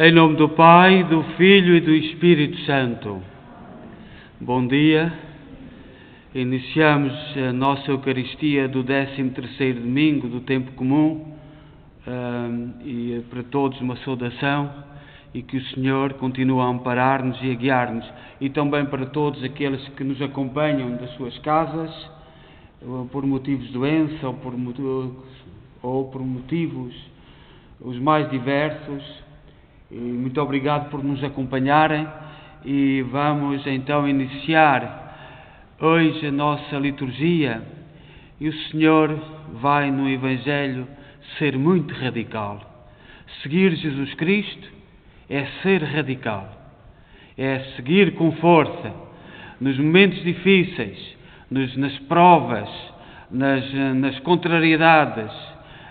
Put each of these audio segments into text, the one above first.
Em nome do Pai, do Filho e do Espírito Santo. Bom dia. Iniciamos a nossa Eucaristia do 13º domingo do tempo comum e para todos uma saudação e que o Senhor continue a amparar-nos e a guiar-nos, e também para todos aqueles que nos acompanham das suas casas por motivos de doença ou por motivos os mais diversos. E muito obrigado por nos acompanharem, e vamos então iniciar hoje a nossa liturgia, e o Senhor vai no Evangelho ser muito radical. Seguir Jesus Cristo é ser radical, é seguir com força nos momentos difíceis, nas provas, nas contrariedades,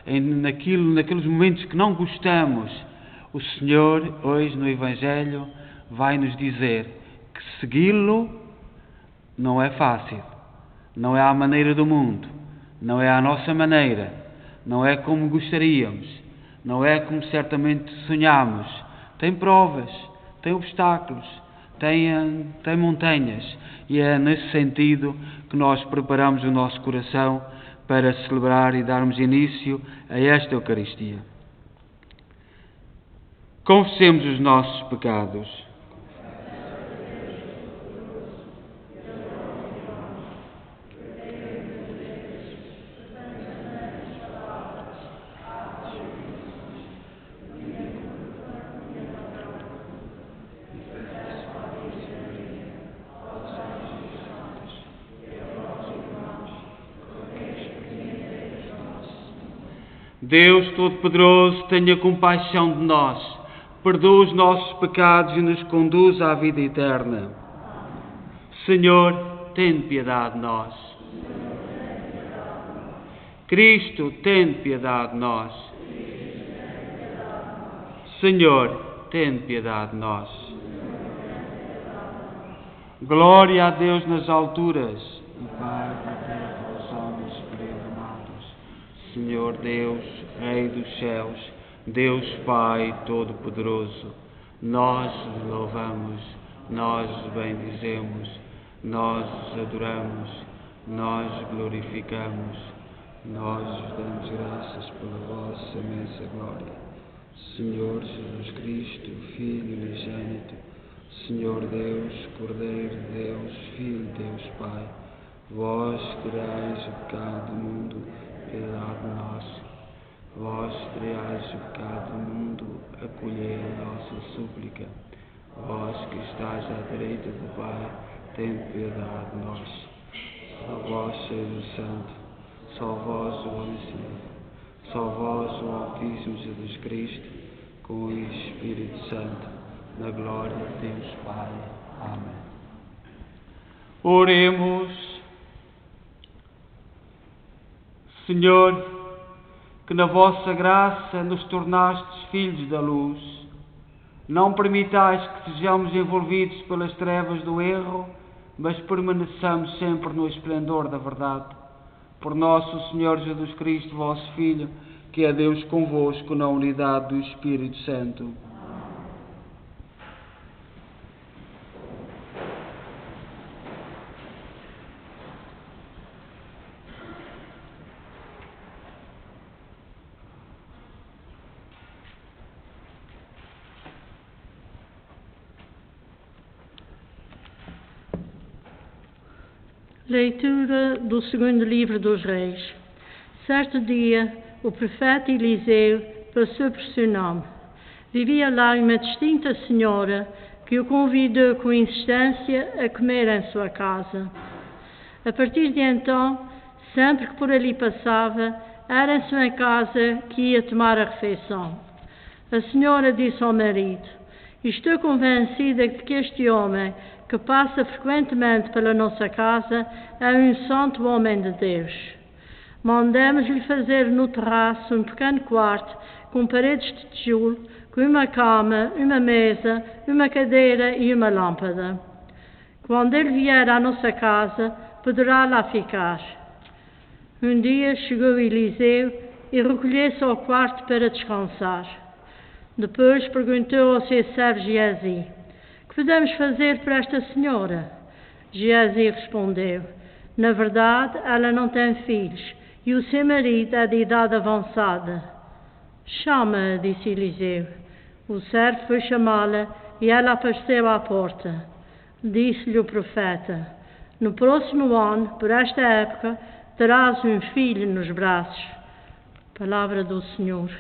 naqueles momentos que não gostamos. O Senhor, hoje no Evangelho, vai nos dizer que segui-lo não é fácil, não é à maneira do mundo, não é à nossa maneira, não é como gostaríamos, não é como certamente sonhamos. Tem provas, tem obstáculos, tem montanhas, e é nesse sentido que nós preparamos o nosso coração para celebrar e darmos início a esta Eucaristia. Confessemos os nossos pecados. Deus Todo-Poderoso, tenha compaixão de nós, perdoa os nossos pecados e nos conduz à vida eterna. Senhor, tem piedade de nós. Cristo, tem piedade de nós. Senhor, tem piedade de nós. Glória a Deus nas alturas e paz na terra aos homens peregrinados. Senhor Deus, Rei dos céus, Deus Pai Todo-Poderoso, nós te louvamos, nós te bendizemos, nós te adoramos, nós te glorificamos, nós te damos graças pela vossa imensa glória. Senhor Jesus Cristo, Filho unigênito, Senhor Deus, Cordeiro de Deus, Filho de Deus Pai, vós tirais o pecado do mundo, piedade de nós. Vós tirais o pecado do mundo, acolhei a nossa súplica. Vós que estáis à direita do Pai, tende piedade de nós. Só vós sois o Santo, só vós o Altíssimo, só vós o Altíssimo Jesus Cristo, com o Espírito Santo, na glória de Deus Pai. Amém. Oremos. Senhor, que na vossa graça nos tornastes filhos da luz, não permitais que sejamos envolvidos pelas trevas do erro, mas permaneçamos sempre no esplendor da verdade. Por nosso Senhor Jesus Cristo, vosso Filho, que é Deus convosco na unidade do Espírito Santo. Leitura do segundo livro dos Reis. Certo dia, o profeta Eliseu passou por Sunam. Vivia lá uma distinta senhora que o convidou com insistência a comer em sua casa. A partir de então, sempre que por ali passava, era em sua casa que ia tomar a refeição. A senhora disse ao marido: "Estou convencida de que este homem que passa frequentemente pela nossa casa é um santo homem de Deus. Mandamos-lhe fazer no terraço um pequeno quarto com paredes de tijolo, com uma cama, uma mesa, uma cadeira e uma lâmpada. Quando ele vier à nossa casa, poderá lá ficar." Um dia chegou Eliseu e recolheu-se ao quarto para descansar. Depois perguntou ao seu servo Geazi: que podemos fazer para esta senhora? Geazi respondeu: na verdade, ela não tem filhos e o seu marido é de idade avançada. Chama-a, disse Eliseu. O servo foi chamá-la e ela apareceu à porta. Disse-lhe o profeta: no próximo ano, por esta época, terás um filho nos braços. Palavra do Senhor.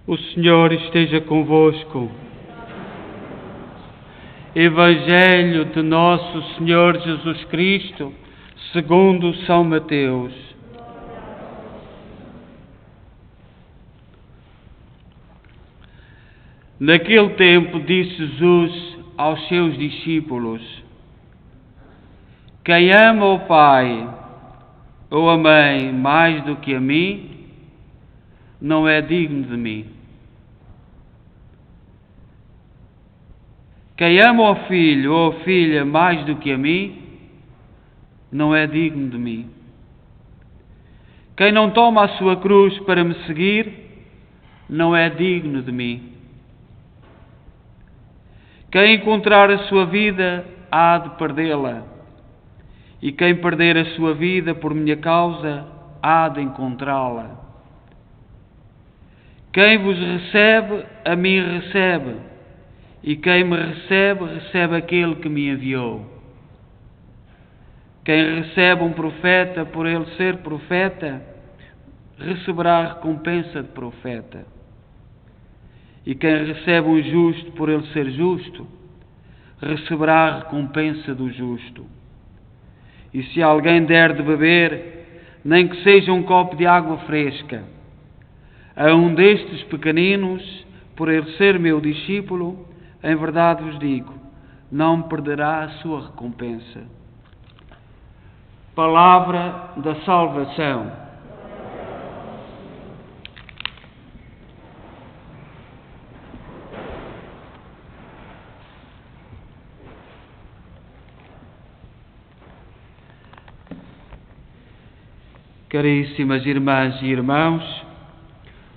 O Senhor esteja convosco. Evangelho de Nosso Senhor Jesus Cristo, segundo São Mateus. Naquele tempo disse Jesus aos seus discípulos: quem ama o pai ou a mãe mais do que a mim, não é digno de mim. Quem ama o filho ou a filha mais do que a mim, não é digno de mim. Quem não toma a sua cruz para me seguir, não é digno de mim. Quem encontrar a sua vida, há de perdê-la. e quem perder a sua vida por minha causa há de encontrá-la. Quem vos recebe, a mim recebe, e quem me recebe, recebe aquele que me enviou. Quem recebe um profeta por ele ser profeta, receberá a recompensa de profeta. E quem recebe um justo por ele ser justo, receberá a recompensa do justo. E se alguém der de beber, nem que seja um copo de água fresca, a um destes pequeninos, por ele ser meu discípulo, em verdade vos digo, não perderá a sua recompensa. Palavra da salvação. Caríssimas irmãs e irmãos,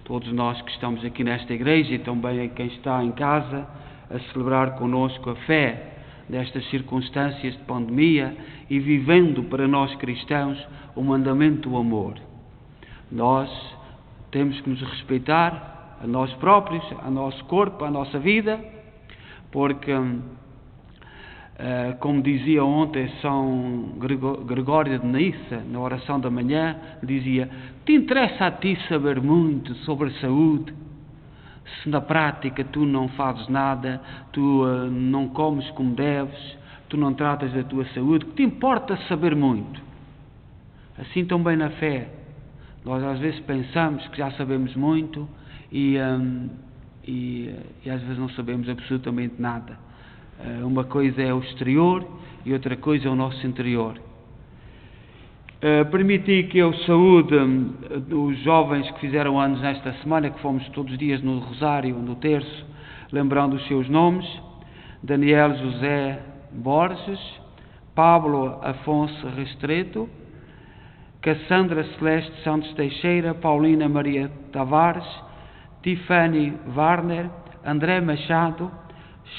todos nós que estamos aqui nesta igreja e também quem está em casa a celebrar conosco a fé nestas circunstâncias de pandemia e vivendo para nós cristãos o mandamento do amor. Nós temos que nos respeitar a nós próprios, a nosso corpo, a nossa vida, porque, como dizia ontem São Gregório de Nissa, na oração da manhã, dizia: te interessa a ti saber muito sobre a saúde, se na prática tu não fazes nada, tu não comes como deves, tu não tratas da tua saúde, que te importa saber muito? Assim também na fé, nós às vezes pensamos que já sabemos muito e às vezes não sabemos absolutamente nada. Uma coisa é o exterior e outra coisa é o nosso interior. Permiti que eu saúde os jovens que fizeram anos nesta semana, que fomos todos os dias no Rosário, no terço, lembrando os seus nomes: Daniel José Borges, Pablo Afonso Restreto, Cassandra Celeste Santos Teixeira, Paulina Maria Tavares, Tiffany Warner, André Machado,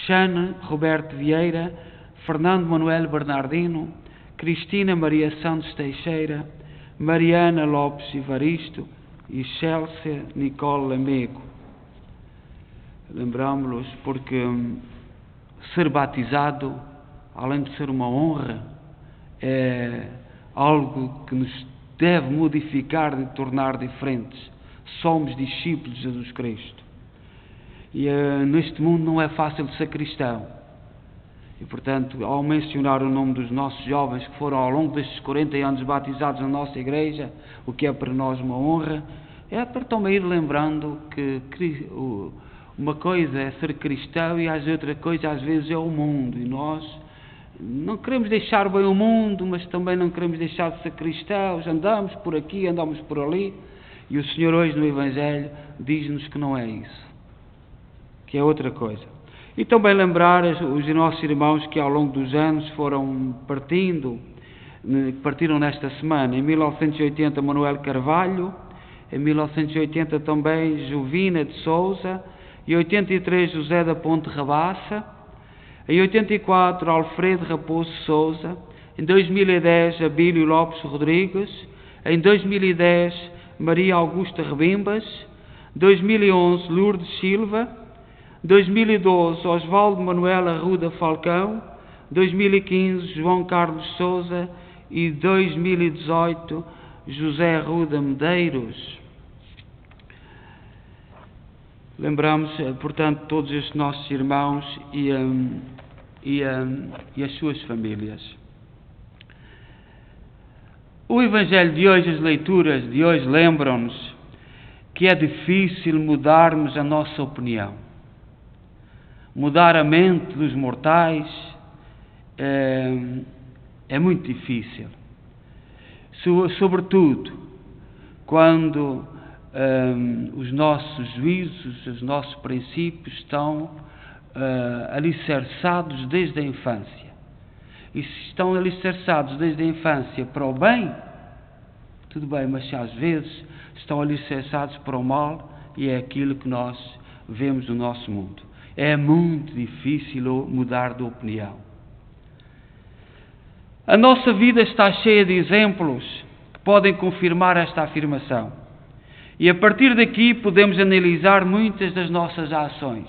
Xane Roberto Vieira, Fernando Manuel Bernardino, Cristina Maria Santos Teixeira, Mariana Lopes Ivaristo e Chelsea Nicole Lamego. Lembramos-los porque ser batizado, além de ser uma honra, é algo que nos deve modificar e tornar diferentes. Somos discípulos de Jesus Cristo. E neste mundo não é fácil de ser cristão. E, portanto, ao mencionar o nome dos nossos jovens que foram ao longo destes 40 anos batizados na nossa igreja, o que é para nós uma honra, é para também ir lembrando que uma coisa é ser cristão e a outra coisa às vezes é o mundo. E nós não queremos deixar bem o mundo, mas também não queremos deixar de ser cristãos. Andamos por aqui, andamos por ali. E o Senhor hoje no Evangelho diz-nos que não é isso, que é outra coisa. E também lembrar os nossos irmãos que ao longo dos anos foram partiram nesta semana. Em 1980 Manuel Carvalho, em 1980 também Jovina de Souza, em 83 José da Ponte Rabassa, em 84 Alfredo Raposo Souza, em 2010 Abílio Lopes Rodrigues, em 2010 Maria Augusta Rebimbas, 2011 Lourdes Silva, 2012 Osvaldo Manuel Arruda Falcão, 2015 João Carlos Souza e 2018 José Arruda Medeiros. Lembramos, portanto, todos estes nossos irmãos e as suas famílias. O Evangelho de hoje, as leituras de hoje lembram-nos que é difícil mudarmos a nossa opinião. Mudar a mente dos mortais é muito difícil. Sobretudo quando os nossos juízos, os nossos princípios estão alicerçados desde a infância. E se estão alicerçados desde a infância para o bem, tudo bem, mas se às vezes estão alicerçados para o mal, e é aquilo que nós vemos no nosso mundo. É muito difícil mudar de opinião. A nossa vida está cheia de exemplos que podem confirmar esta afirmação. E a partir daqui podemos analisar muitas das nossas ações,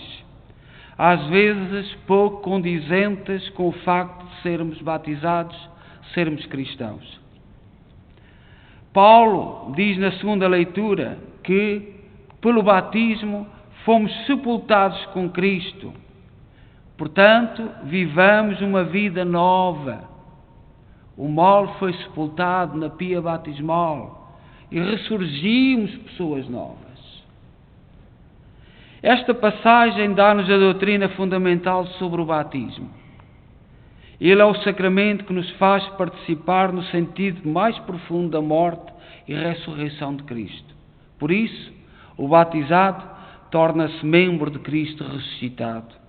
às vezes pouco condizentes com o facto de sermos batizados, sermos cristãos. Paulo diz na segunda leitura que, pelo batismo, fomos sepultados com Cristo. Portanto, vivamos uma vida nova. O mal foi sepultado na pia batismal e ressurgimos pessoas novas. Esta passagem dá-nos a doutrina fundamental sobre o batismo. Ele é o sacramento que nos faz participar no sentido mais profundo da morte e ressurreição de Cristo. Por isso, o batizado torna-se membro de Cristo ressuscitado,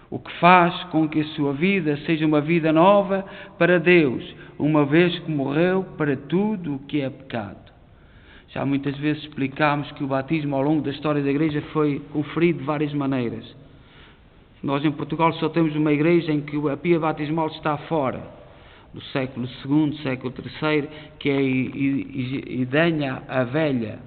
o que faz com que a sua vida seja uma vida nova para Deus, uma vez que morreu para tudo o que é pecado. Já muitas vezes explicámos que o batismo ao longo da história da Igreja foi conferido de várias maneiras. Nós em Portugal só temos uma igreja em que a pia batismal está fora, do século II, século III, que é a Idenha a Velha,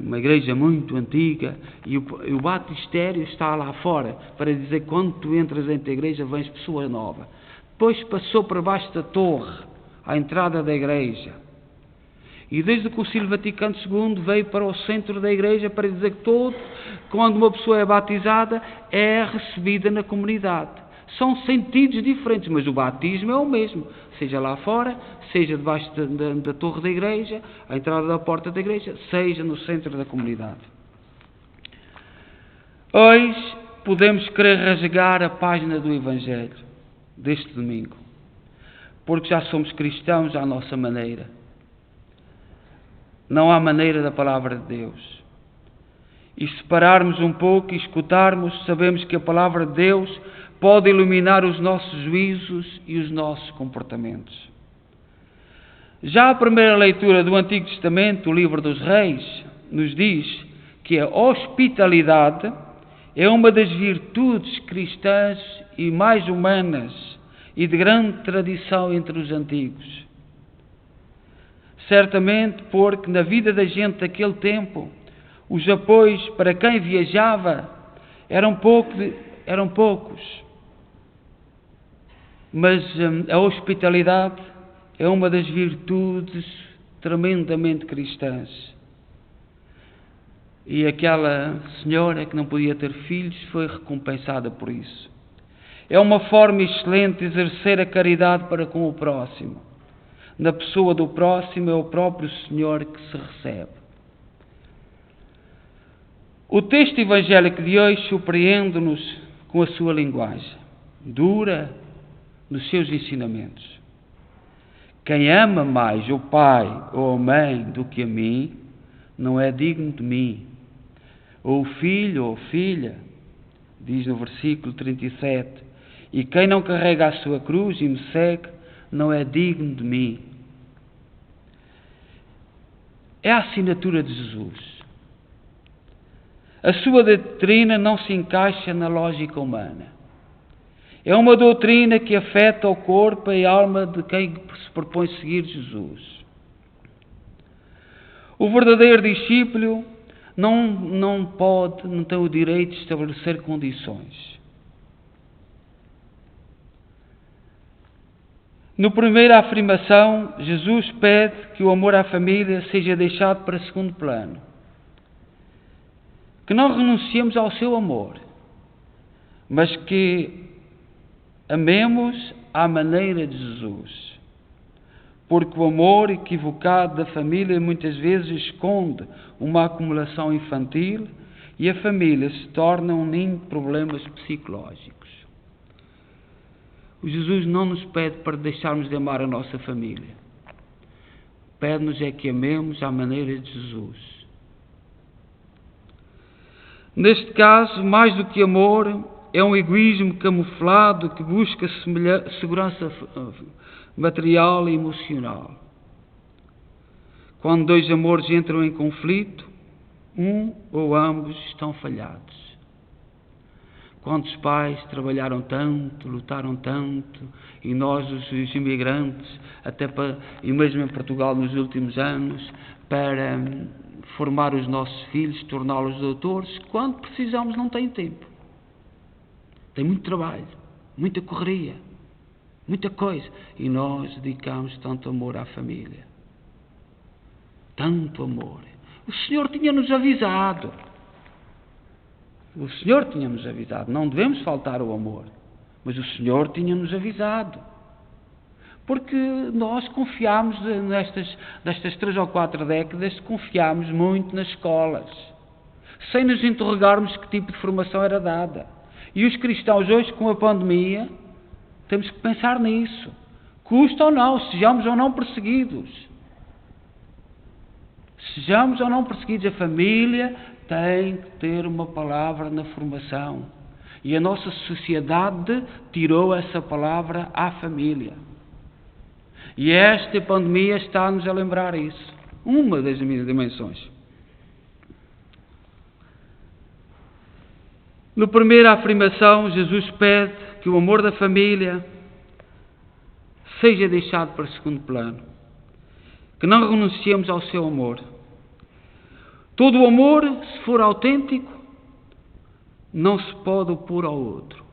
uma igreja muito antiga, e o batistério está lá fora, para dizer que quando tu entras dentro da igreja vens pessoa nova. Depois passou por baixo da torre, à entrada da igreja. E desde o Concílio Vaticano II veio para o centro da igreja para dizer que quando uma pessoa é batizada, é recebida na comunidade. São sentidos diferentes, mas o batismo é o mesmo, seja lá fora, seja debaixo da torre da igreja, à entrada da porta da igreja, seja no centro da comunidade. Hoje podemos querer rasgar a página do Evangelho deste domingo, porque já somos cristãos à nossa maneira. Não há maneira da palavra de Deus. E se pararmos um pouco e escutarmos, sabemos que a palavra de Deus pode iluminar os nossos juízos e os nossos comportamentos. Já a primeira leitura do Antigo Testamento, o livro dos Reis, nos diz que a hospitalidade é uma das virtudes cristãs e mais humanas e de grande tradição entre os antigos. Certamente porque na vida da gente daquele tempo, os apoios para quem viajava eram poucos. Mas a hospitalidade é uma das virtudes tremendamente cristãs. E aquela senhora que não podia ter filhos foi recompensada por isso. É uma forma excelente de exercer a caridade para com o próximo. Na pessoa do próximo é o próprio Senhor que se recebe. O texto evangélico de hoje surpreende-nos com a sua linguagem, dura nos seus ensinamentos. Quem ama mais o pai ou a mãe do que a mim, não é digno de mim. Ou o filho ou a filha, diz no versículo 37, e quem não carrega a sua cruz e me segue, não é digno de mim. É a assinatura de Jesus. A sua doutrina não se encaixa na lógica humana. É uma doutrina que afeta o corpo e a alma de quem se propõe seguir Jesus. O verdadeiro discípulo não tem o direito de estabelecer condições. No primeira afirmação, Jesus pede que o amor à família seja deixado para segundo plano. Que não renunciemos ao seu amor, mas que amemos à maneira de Jesus. Porque o amor equivocado da família muitas vezes esconde uma acumulação infantil e a família se torna um ninho de problemas psicológicos. O Jesus não nos pede para deixarmos de amar a nossa família. Pede-nos é que amemos à maneira de Jesus. Neste caso, mais do que amor, é um egoísmo camuflado que busca segurança material e emocional. Quando dois amores entram em conflito, um ou ambos estão falhados. Quantos pais trabalharam tanto, lutaram tanto, e nós, os imigrantes, e mesmo em Portugal nos últimos anos, para formar os nossos filhos, torná-los doutores, quando precisamos não tem tempo. Tem muito trabalho, muita correria, muita coisa. E nós dedicamos tanto amor à família. Tanto amor. O Senhor tinha-nos avisado. O Senhor tinha-nos avisado. Não devemos faltar ao amor. Mas o Senhor tinha-nos avisado. Porque nós confiámos, nestas 3 ou 4 décadas, confiámos muito nas escolas. Sem nos interrogarmos que tipo de formação era dada. E os cristãos hoje, com a pandemia, temos que pensar nisso. Custa ou não, sejamos ou não perseguidos. Sejamos ou não perseguidos, a família tem que ter uma palavra na formação. E a nossa sociedade tirou essa palavra à família. E esta pandemia está-nos a lembrar isso. Uma das minhas dimensões. No primeira afirmação, Jesus pede que o amor da família seja deixado para segundo plano. Que não renunciemos ao seu amor. Todo o amor, se for autêntico, não se pode opor ao outro,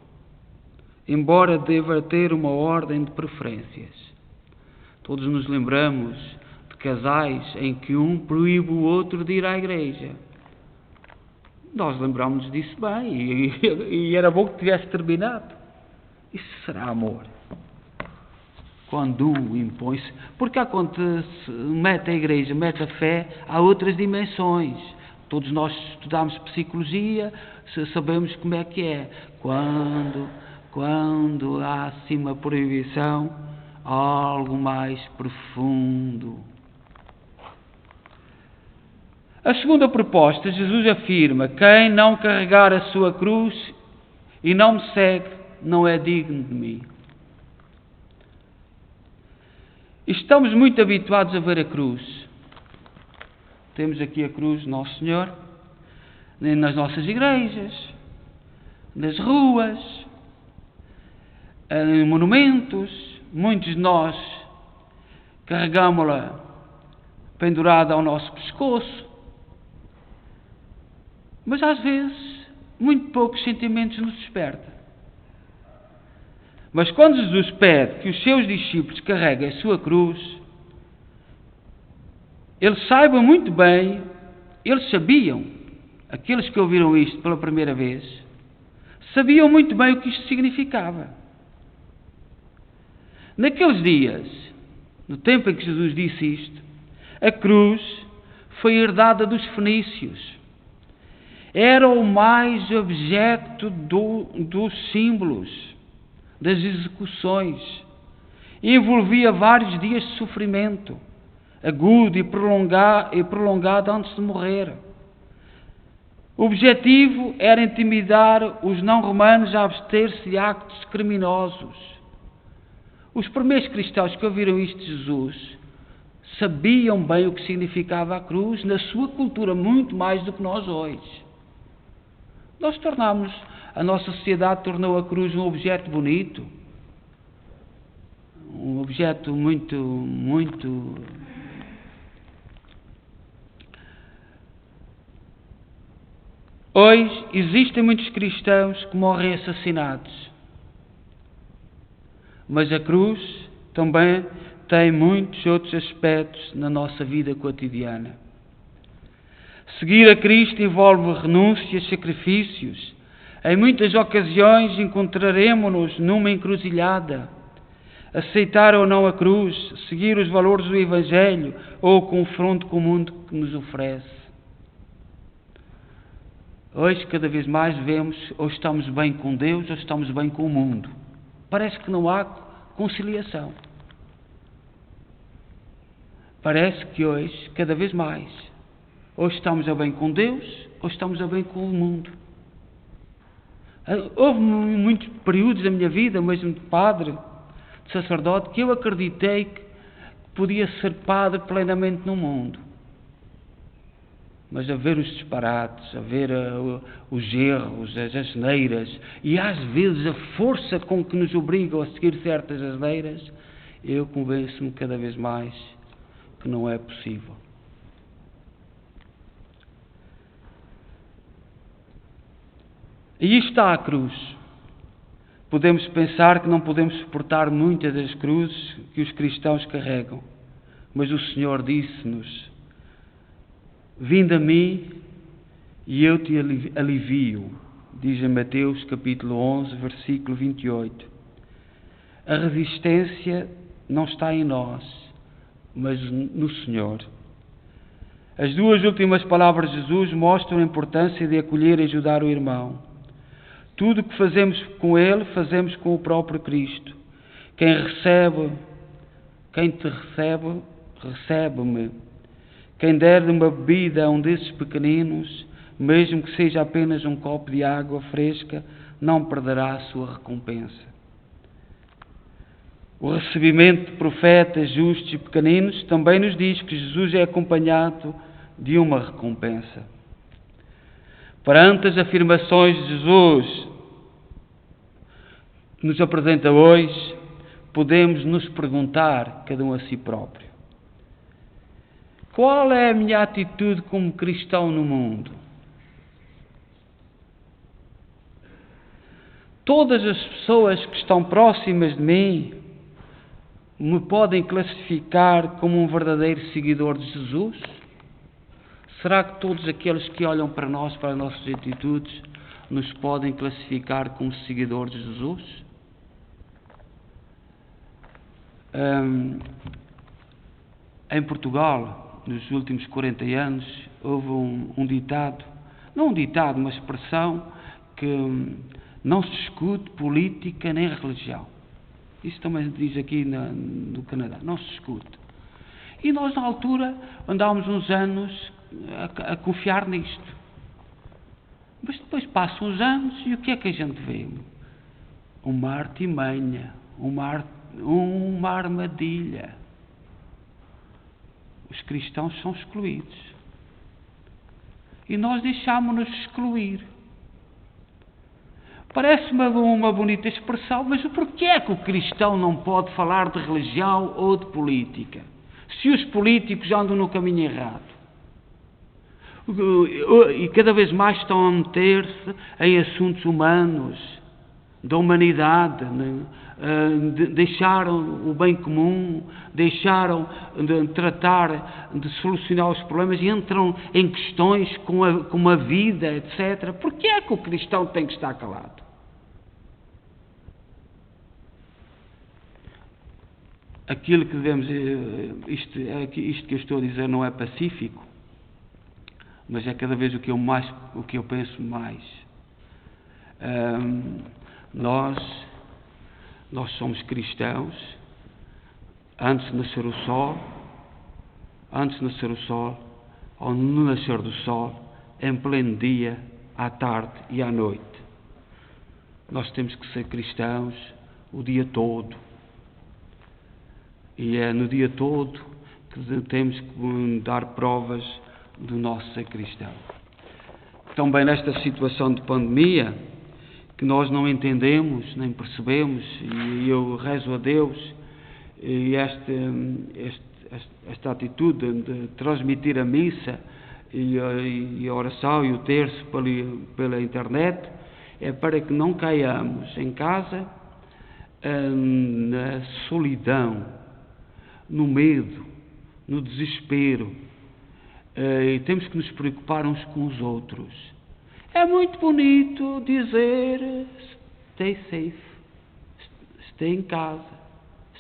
embora deva ter uma ordem de preferências. Todos nos lembramos de casais em que um proíbe o outro de ir à igreja. Nós lembramos disso bem e era bom que tivesse terminado. Isso será amor. Quando um impõe-se, porque quando se mete a igreja, mete a fé, há outras dimensões. Todos nós estudamos psicologia, sabemos como é que é. Quando há assim uma proibição, há algo mais profundo. A segunda proposta, Jesus afirma: quem não carregar a sua cruz e não me segue, não é digno de mim. Estamos muito habituados a ver a cruz. Temos aqui a cruz do Nosso Senhor, nas nossas igrejas, nas ruas, em monumentos. Muitos de nós carregamos-la pendurada ao nosso pescoço. Mas às vezes, muito poucos sentimentos nos desperta. Mas quando Jesus pede que os seus discípulos carreguem a sua cruz, eles saibam muito bem, eles sabiam, aqueles que ouviram isto pela primeira vez, sabiam muito bem o que isto significava. Naqueles dias, no tempo em que Jesus disse isto, a cruz foi herdada dos fenícios. Era o mais objeto dos símbolos, das execuções. Envolvia vários dias de sofrimento, agudo e prolongado antes de morrer. O objetivo era intimidar os não-romanos a abster-se de actos criminosos. Os primeiros cristãos que ouviram isto de Jesus sabiam bem o que significava a cruz na sua cultura, muito mais do que nós hoje. A nossa sociedade tornou a cruz um objeto bonito, um objeto muito Hoje existem muitos cristãos que morrem assassinados, mas a cruz também tem muitos outros aspectos na nossa vida cotidiana. Seguir a Cristo envolve renúncias, sacrifícios. Em muitas ocasiões encontraremos-nos numa encruzilhada. Aceitar ou não a cruz, seguir os valores do Evangelho ou o confronto com o mundo que nos oferece. Hoje, cada vez mais vemos, ou estamos bem com Deus ou estamos bem com o mundo. Parece que não há conciliação. Parece que hoje, cada vez mais, ou estamos a bem com Deus, ou estamos a bem com o mundo. Houve muitos períodos da minha vida, mesmo de padre, de sacerdote, que eu acreditei que podia ser padre plenamente no mundo. mas a ver os disparates, a ver os erros, as asneiras, e às vezes a força com que nos obrigam a seguir certas asneiras, eu convenço-me cada vez mais que não é possível. E está a cruz. Podemos pensar que não podemos suportar muitas das cruzes que os cristãos carregam, mas o Senhor disse-nos: vinde a mim e eu te alivio, diz em Mateus capítulo 11, versículo 28. A resistência não está em nós, mas no Senhor. As duas últimas palavras de Jesus mostram a importância de acolher e ajudar o irmão. Tudo o que fazemos com ele, fazemos com o próprio Cristo. Quem te recebe, recebe-me. Quem der de uma bebida a um desses pequeninos, mesmo que seja apenas um copo de água fresca, não perderá a sua recompensa. O recebimento de profetas justos e pequeninos também nos diz que Jesus é acompanhado de uma recompensa. Perante as afirmações de Jesus que nos apresenta hoje, podemos nos perguntar, cada um a si próprio: qual é a minha atitude como cristão no mundo? Todas as pessoas que estão próximas de mim me podem classificar como um verdadeiro seguidor de Jesus? Será que todos aqueles que olham para nós, para as nossas atitudes, nos podem classificar como seguidores de Jesus? Em Portugal, nos últimos 40 anos, houve um ditado, não um ditado, uma expressão que não se discute política nem religião. Isso também diz aqui no Canadá, não se discute. E nós, na altura, andávamos uns anos a confiar nisto. Mas depois passam uns anos e o que é que a gente vê? Uma artimanha, uma armadilha. Os cristãos são excluídos. E nós deixámos-nos excluir. Parece-me uma bonita expressão, mas porquê é que o cristão não pode falar de religião ou de política? Se os políticos andam no caminho errado. E cada vez mais estão a meter-se em assuntos humanos, da humanidade, né? Deixaram o bem comum, deixaram de tratar, de solucionar os problemas e entram em questões como a vida, etc. Porquê é que o cristão tem que estar calado? Aquilo que devemos... Isto que eu estou a dizer não é pacífico, mas é cada vez o que eu penso mais. Nós somos cristãos antes de nascer o sol, ao no nascer do sol, em pleno dia, à tarde e à noite. Nós temos que ser cristãos o dia todo. E é no dia todo que temos que dar provas do nosso ser cristão. Também nesta situação de pandemia, que nós não entendemos, nem percebemos, e eu rezo a Deus e esta atitude de transmitir a missa e a oração e o terço pela internet, é para que não caiamos em casa na solidão, no medo, no desespero. E temos que nos preocupar uns com os outros. É muito bonito dizer stay safe, stay em casa,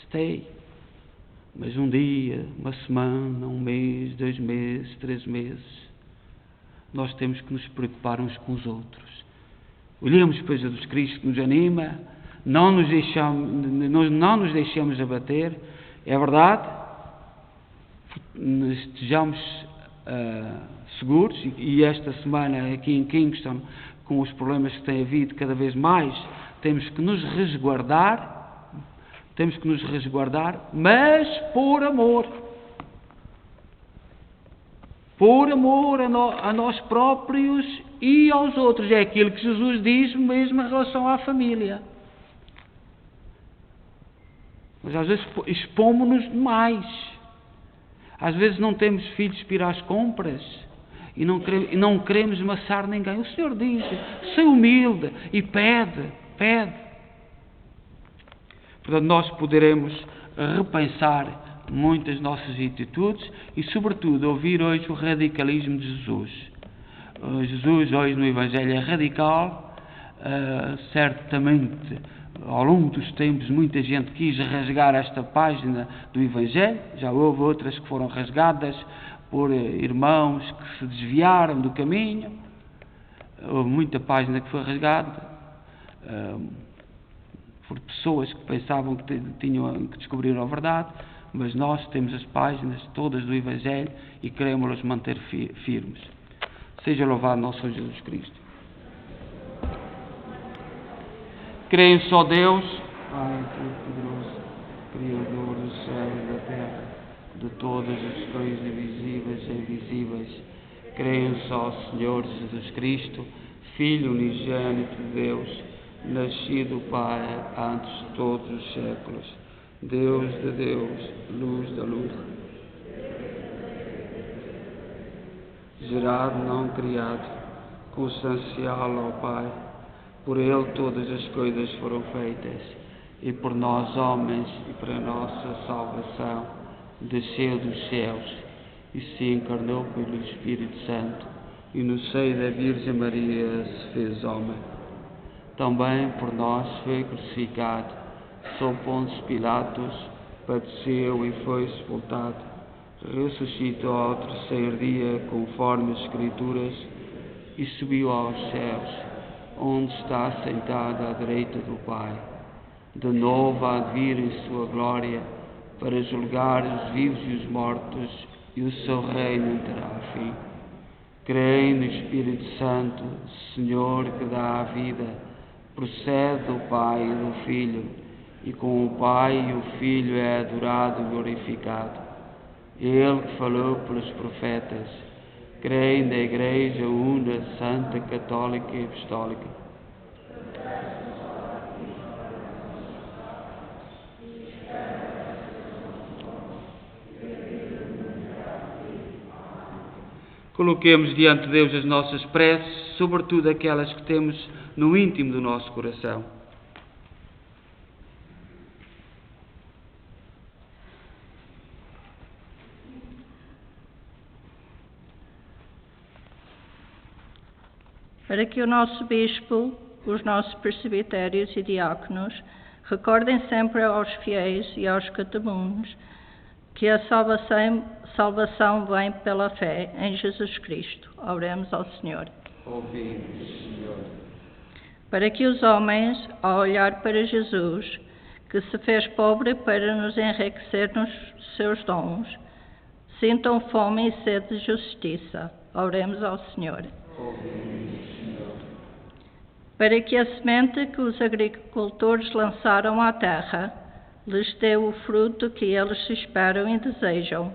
stay. Mas um dia, uma semana, um mês, 2 meses, 3 meses, nós temos que nos preocupar uns com os outros. Olhemos para Jesus Cristo que nos anima, não nos deixemos abater, é verdade, estejamos seguros, e esta semana aqui em Kingston, com os problemas que tem havido cada vez mais, temos que nos resguardar, mas por amor. por amor a nós próprios e aos outros. É aquilo que Jesus diz mesmo em relação à família. Mas às vezes expomos-nos demais. Às vezes não temos filhos para ir às compras e não queremos maçar ninguém. O Senhor diz, seja humilde e pede. Portanto, nós poderemos repensar muitas nossas atitudes e, sobretudo, ouvir hoje o radicalismo de Jesus. Jesus hoje no Evangelho é radical, certamente ao longo dos tempos muita gente quis rasgar esta página do Evangelho, já houve outras que foram rasgadas por irmãos que se desviaram do caminho, houve muita página que foi rasgada por pessoas que pensavam que tinham que descobrir a verdade, mas nós temos as páginas todas do Evangelho e queremos-las manter firmes. Seja louvado nosso Senhor Jesus Cristo. Creio só Deus, Pai Todo-Poderoso, Criador do céu e da terra, de todas as coisas visíveis e invisíveis. Creio só Senhor Jesus Cristo, Filho unigênito de Deus, nascido do Pai antes de todos os séculos, Deus de Deus, luz da luz, gerado, não criado, consubstancial ao Pai. Por Ele todas as coisas foram feitas, e por nós homens e para a nossa salvação desceu dos céus e se encarnou pelo Espírito Santo e no seio da Virgem Maria se fez homem. Também por nós foi crucificado, sob Pôncio Pilatos, padeceu e foi sepultado, ressuscitou ao terceiro dia conforme as Escrituras e subiu aos céus, onde está sentado à direita do Pai. De novo há de vir em sua glória para julgar os vivos e os mortos, e o seu reino não terá fim. Creio no Espírito Santo, Senhor que dá a vida, procede do Pai e do Filho, e com o Pai e o Filho é adorado e glorificado. Ele que falou pelos profetas. Creio na Igreja Una, Santa, Católica e Apostólica. Coloquemos diante de Deus as nossas preces, sobretudo aquelas que temos no íntimo do nosso coração. Para que o nosso Bispo, os nossos presbitérios e diáconos recordem sempre aos fiéis e aos catecumenos que a salvação vem pela fé em Jesus Cristo. Oremos ao Senhor. Ouvimos, Senhor. Para que os homens, ao olhar para Jesus, que se fez pobre para nos enriquecer nos seus dons, sintam fome e sede de justiça. Oremos ao Senhor. Ouvimos, Senhor. Para que a semente que os agricultores lançaram à terra lhes dê o fruto que eles esperam e desejam,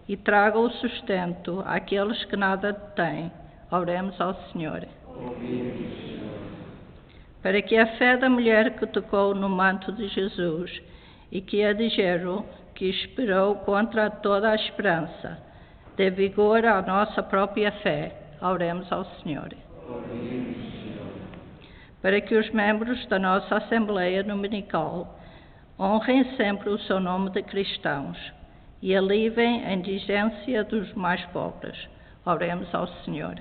e traga o sustento àqueles que nada têm. Oremos ao Senhor. Ouvimos, Senhor. Para que a fé da mulher que tocou no manto de Jesus e que a de Jairo, que esperou contra toda a esperança, dê vigor à nossa própria fé. Oremos ao Senhor. Ouvimos, Senhor. Para que os membros da nossa Assembleia Dominical honrem sempre o seu nome de cristãos e aliviem a indigência dos mais pobres. Oremos ao Senhor.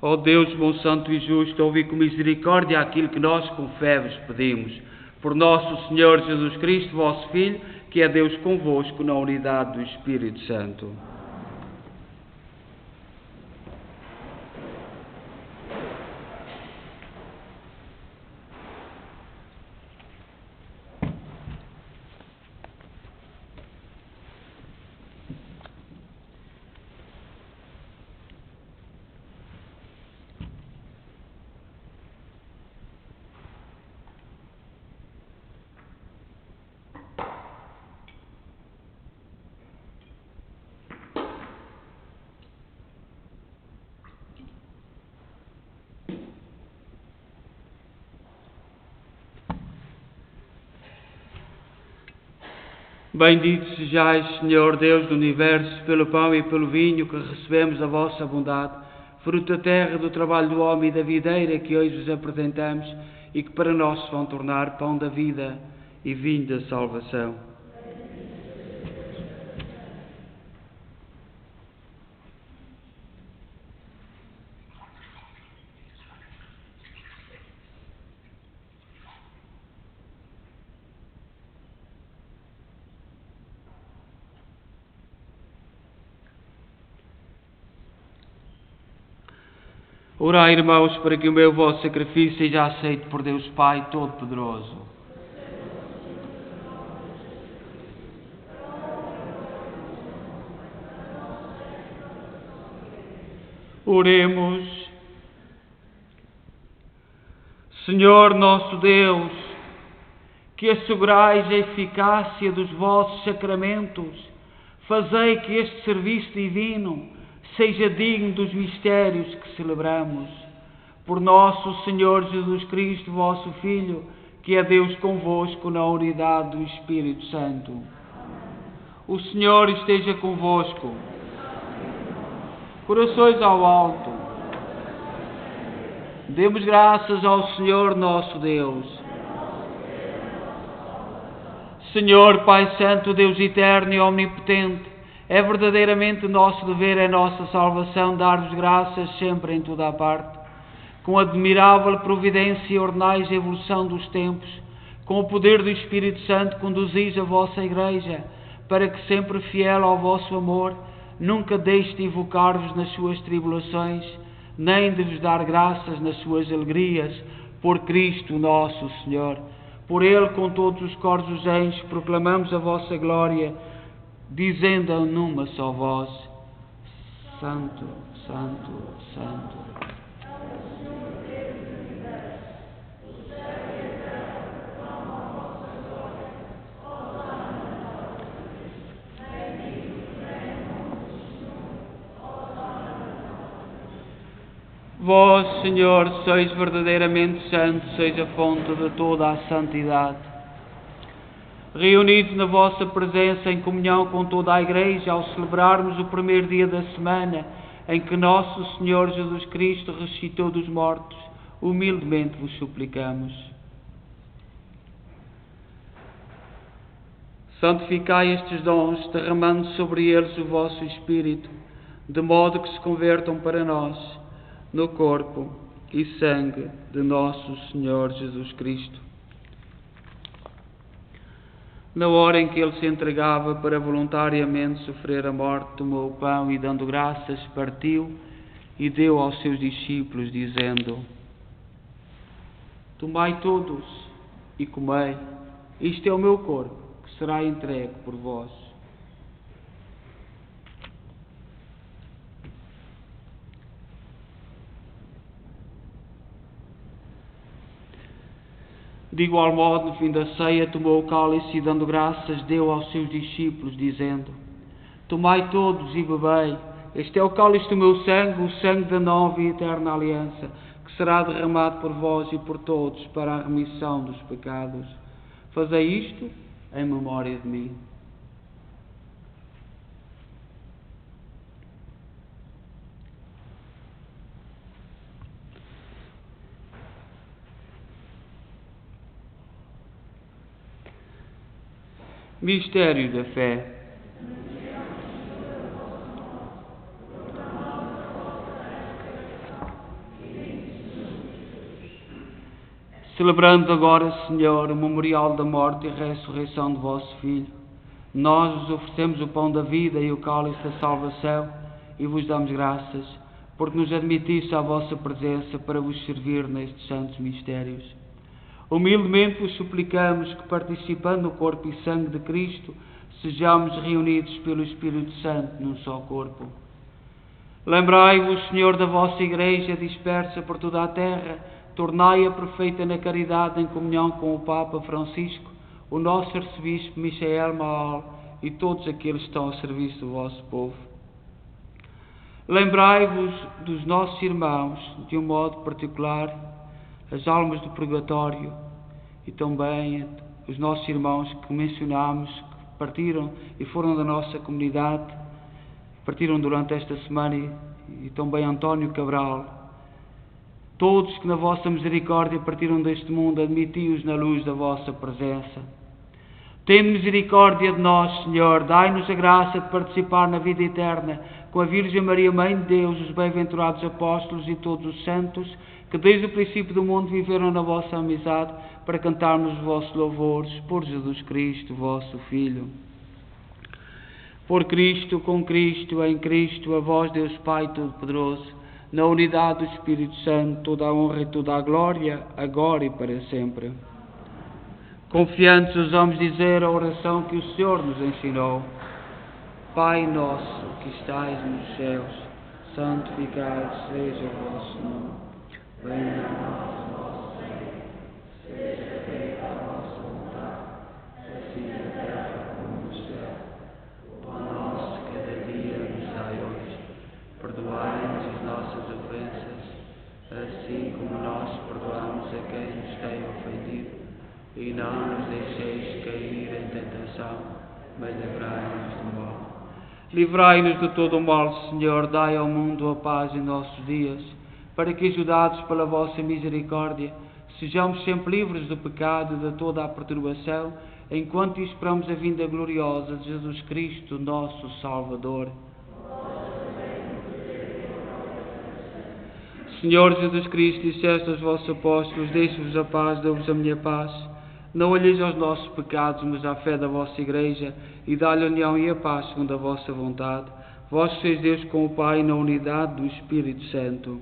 Ó Deus, bom, santo e justo, ouvi com misericórdia aquilo que nós com fé vos pedimos. Por nosso Senhor Jesus Cristo, vosso Filho, que é Deus convosco na unidade do Espírito Santo. Bendito sejais, Senhor Deus do Universo, pelo pão e pelo vinho que recebemos da vossa bondade, fruto da terra, do trabalho do homem e da videira que hoje vos apresentamos e que para nós se vão tornar pão da vida e vinho da salvação. Orai, irmãos, para que o meu vosso sacrifício seja aceito por Deus Pai Todo-Poderoso. Oremos. Senhor nosso Deus, que assegurais a eficácia dos vossos sacramentos, fazei que este serviço divino seja digno dos mistérios que celebramos. Por nosso Senhor Jesus Cristo, vosso Filho, que é Deus convosco na unidade do Espírito Santo. O Senhor esteja convosco. Corações ao alto. Demos graças ao Senhor nosso Deus. Senhor Pai Santo, Deus eterno e omnipotente, é verdadeiramente nosso dever, é nossa salvação, dar-vos graças sempre em toda a parte. Com admirável providência ordenais a evolução dos tempos, com o poder do Espírito Santo conduzis a vossa Igreja, para que sempre fiel ao vosso amor, nunca deixe de invocar-vos nas suas tribulações, nem de vos dar graças nas suas alegrias, por Cristo nosso Senhor. Por Ele, com todos os coros dos anjos, proclamamos a vossa glória, dizendo numa só voz: Santo, Santo, Santo. Vós, Senhor, sois verdadeiramente santo, sois a fonte de toda a santidade. Reunidos na vossa presença em comunhão com toda a Igreja, ao celebrarmos o primeiro dia da semana em que nosso Senhor Jesus Cristo ressuscitou dos mortos, humildemente vos suplicamos. Santificai estes dons, derramando sobre eles o vosso Espírito, de modo que se convertam para nós no corpo e sangue de nosso Senhor Jesus Cristo. Na hora em que ele se entregava para voluntariamente sofrer a morte, tomou o pão e, dando graças, partiu e deu aos seus discípulos, dizendo: Tomai todos e comei, isto é o meu corpo, que será entregue por vós. De igual modo, no fim da ceia, tomou o cálice e, dando graças, deu aos seus discípulos, dizendo: Tomai todos e bebei, este é o cálice do meu sangue, o sangue da nova e eterna aliança, que será derramado por vós e por todos para a remissão dos pecados. Fazei isto em memória de mim. Mistério da fé. Celebrando agora, Senhor, o memorial da morte e ressurreição de vosso Filho, nós vos oferecemos o pão da vida e o cálice da salvação e vos damos graças, porque nos admitiste à vossa presença para vos servir nestes santos mistérios. Humildemente vos suplicamos que, participando no corpo e sangue de Cristo, sejamos reunidos pelo Espírito Santo num só corpo. Lembrai-vos, Senhor, da vossa Igreja dispersa por toda a terra, tornai-a perfeita na caridade em comunhão com o Papa Francisco, o nosso arcebispo Michael Maal e todos aqueles que estão ao serviço do vosso povo. Lembrai-vos dos nossos irmãos, de um modo particular, as almas do purgatório e também os nossos irmãos que mencionamos que partiram e foram da nossa comunidade, partiram durante esta semana, e também António Cabral. Todos que na vossa misericórdia partiram deste mundo, admiti-os na luz da vossa presença. Tende misericórdia de nós, Senhor, dai-nos a graça de participar na vida eterna com a Virgem Maria, Mãe de Deus, os bem-aventurados apóstolos e todos os santos, que desde o princípio do mundo viveram na vossa amizade, para cantarmos os vossos louvores, por Jesus Cristo, vosso Filho. Por Cristo, com Cristo, em Cristo, a vós, Deus Pai Todo-Poderoso, na unidade do Espírito Santo, toda a honra e toda a glória, agora e para sempre. Confiantes ousamos dizer a oração que o Senhor nos ensinou. Pai nosso que estais nos céus, santificado seja o vosso nome. Venha a nós o vosso reino, seja feita a vossa vontade, assim na terra como no céu. O pão nosso cada dia nos dai hoje. Perdoai-nos as nossas ofensas, assim como nós perdoamos a quem nos tem ofendido. E não nos deixeis cair em tentação, mas livrai-nos do mal. Livrai-nos de todo o mal, Senhor, dai ao mundo a paz em nossos dias, para que, ajudados pela vossa misericórdia, sejamos sempre livres do pecado e de toda a perturbação, enquanto esperamos a vinda gloriosa de Jesus Cristo, nosso Salvador. Senhor Jesus Cristo, disseste aos vossos apóstolos: deixo-vos a paz, dou-vos a minha paz. Não olheis aos nossos pecados, mas à fé da vossa Igreja, e dá-lhe a união e a paz segundo a vossa vontade. Vós sois Deus com o Pai, na unidade do Espírito Santo.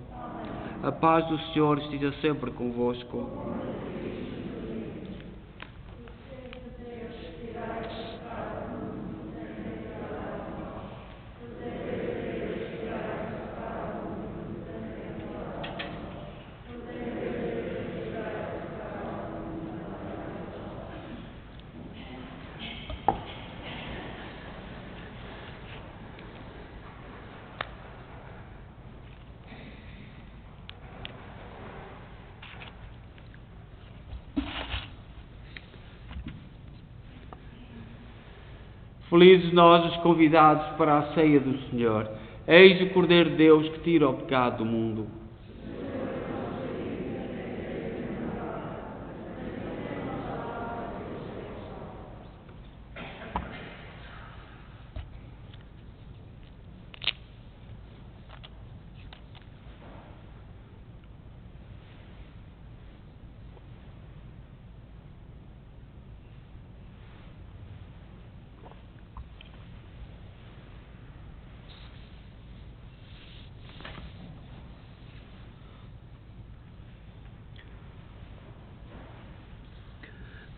A paz do Senhor esteja sempre convosco. Felizes nós os convidados para a ceia do Senhor. Eis o Cordeiro de Deus que tira o pecado do mundo.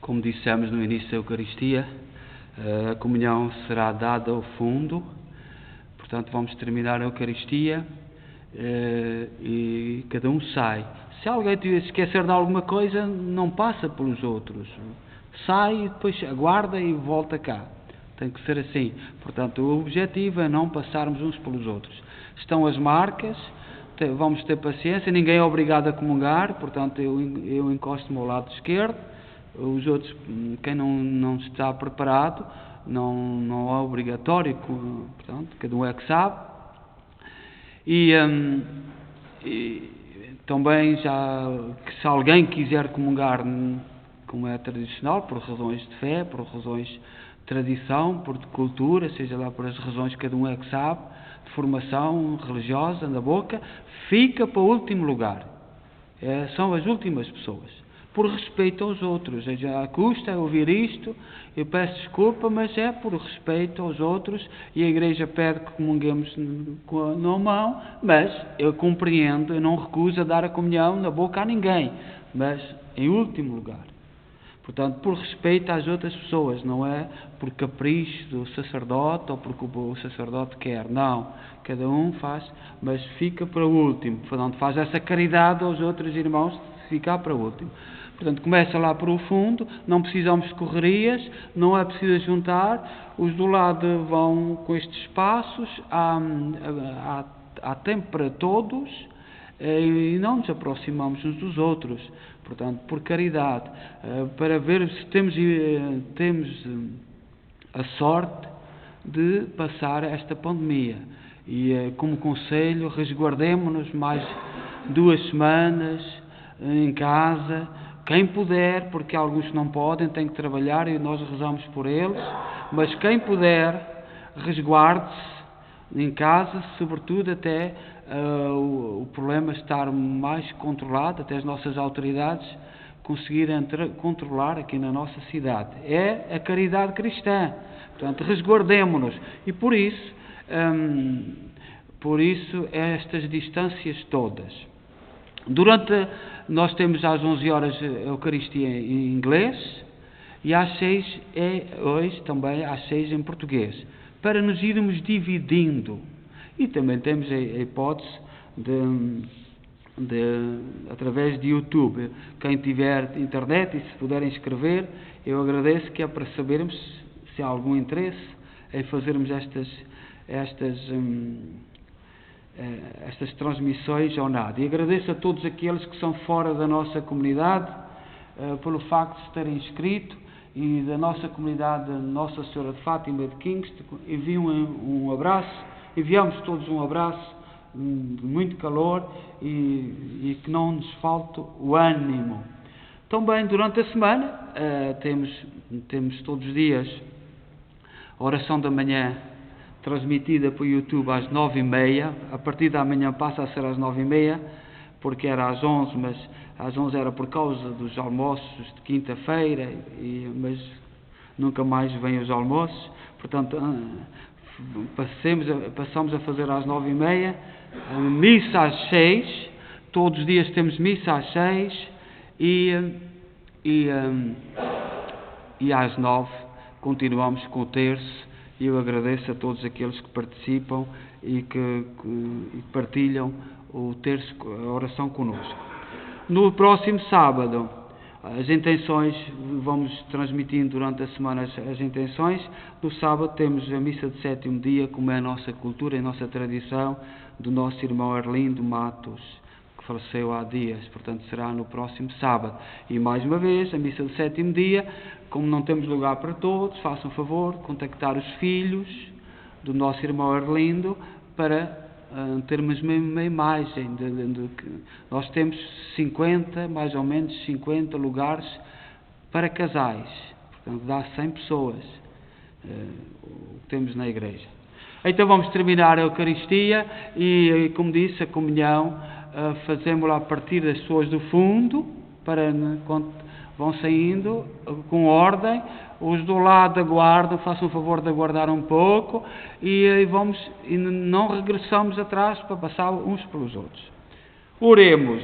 Como dissemos no início da Eucaristia, a comunhão será dada ao fundo. Portanto, vamos terminar a Eucaristia e cada um sai. Se alguém se esquecer de alguma coisa, não passa pelos outros. Sai e depois aguarda e volta cá. Tem que ser assim. Portanto, o objetivo é não passarmos uns pelos outros. Estão as marcas, vamos ter paciência, ninguém é obrigado a comungar. Portanto, eu encosto-me ao lado esquerdo. Os outros, quem não está preparado, não é obrigatório, portanto, cada um é que sabe. E também, que se alguém quiser comungar, como é tradicional, por razões de fé, por razões de tradição, por cultura, seja lá por as razões que cada um é que sabe, de formação religiosa na boca, fica para o último lugar. São as últimas pessoas. Por respeito aos outros. Já custa ouvir isto, eu peço desculpa, mas é por respeito aos outros, e a Igreja pede que comunguemos na mão, mas eu compreendo, eu não recuso a dar a comunhão na boca a ninguém, mas em último lugar. Portanto, por respeito às outras pessoas, não é por capricho do sacerdote ou porque o sacerdote quer, não. Cada um faz, mas fica para o último. Portanto, faz essa caridade aos outros irmãos de ficar para o último. Portanto, começa lá para o fundo, não precisamos de correrias, não é preciso juntar, os do lado vão com estes passos, há tempo para todos e não nos aproximamos uns dos outros. Portanto, por caridade, para ver se temos a sorte de passar esta pandemia. E, como conselho, resguardemo-nos mais 2 semanas em casa, quem puder, porque alguns não podem, têm que trabalhar e nós rezamos por eles, mas quem puder, resguarde-se em casa, sobretudo até o problema estar mais controlado, até as nossas autoridades conseguirem controlar aqui na nossa cidade. É a caridade cristã. Portanto, resguardemo-nos. E por isso estas distâncias todas. Nós temos às 11 horas a Eucaristia em inglês e às 6 hoje também às 6 em português, para nos irmos dividindo. E também temos a hipótese através de YouTube. Quem tiver internet e se puderem escrever, eu agradeço, que é para sabermos se há algum interesse em fazermos estas transmissões ou nada. E agradeço a todos aqueles que são fora da nossa comunidade pelo facto de se terem inscrito, e da nossa comunidade Nossa Senhora de Fátima de Kingston. Enviamos todos um abraço de muito calor e que não nos falte o ânimo. Também durante a semana temos todos os dias a oração da manhã transmitida por YouTube às 9h30, a partir da manhã passa a ser às 9h30, porque era às 11, mas às 11 era por causa dos almoços de quinta-feira, mas nunca mais vêm os almoços, portanto passamos a fazer às 9h30, missa às 6, todos os dias temos missa às 6 e às 9 continuamos com o terço. E eu agradeço a todos aqueles que participam e que partilham o terço, a oração connosco. No próximo sábado, as intenções, vamos transmitindo durante a semana as intenções. No sábado temos a missa de 7º dia, como é a nossa cultura e a nossa tradição, do nosso irmão Arlindo Matos, que faleceu há dias, portanto será no próximo sábado. E mais uma vez, a missa de 7º dia, como não temos lugar para todos, façam favor de contactar os filhos do nosso irmão Arlindo para termos uma imagem. Nós temos mais ou menos 50 lugares para casais, portanto dá 100 pessoas o que temos na igreja. Então vamos terminar a Eucaristia e, como disse, a comunhão fazemos-la a partir das pessoas do fundo, vão saindo com ordem, os do lado aguardam, façam o favor de aguardar um pouco e não regressamos atrás para passar uns pelos outros. Oremos.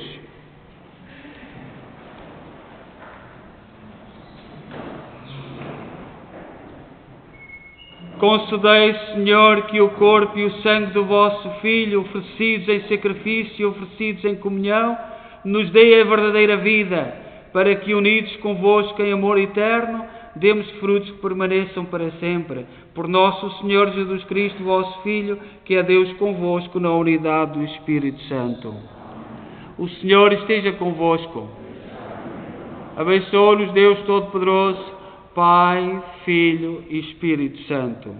Concedei, Senhor, que o corpo e o sangue do vosso Filho, oferecidos em sacrifício e oferecidos em comunhão, nos dê a verdadeira vida, para que, unidos convosco em amor eterno, demos frutos que permaneçam para sempre. Por nosso Senhor Jesus Cristo, vosso Filho, que é Deus convosco na unidade do Espírito Santo. O Senhor esteja convosco. Abençoe-nos Deus Todo-Poderoso, Pai, Filho e Espírito Santo.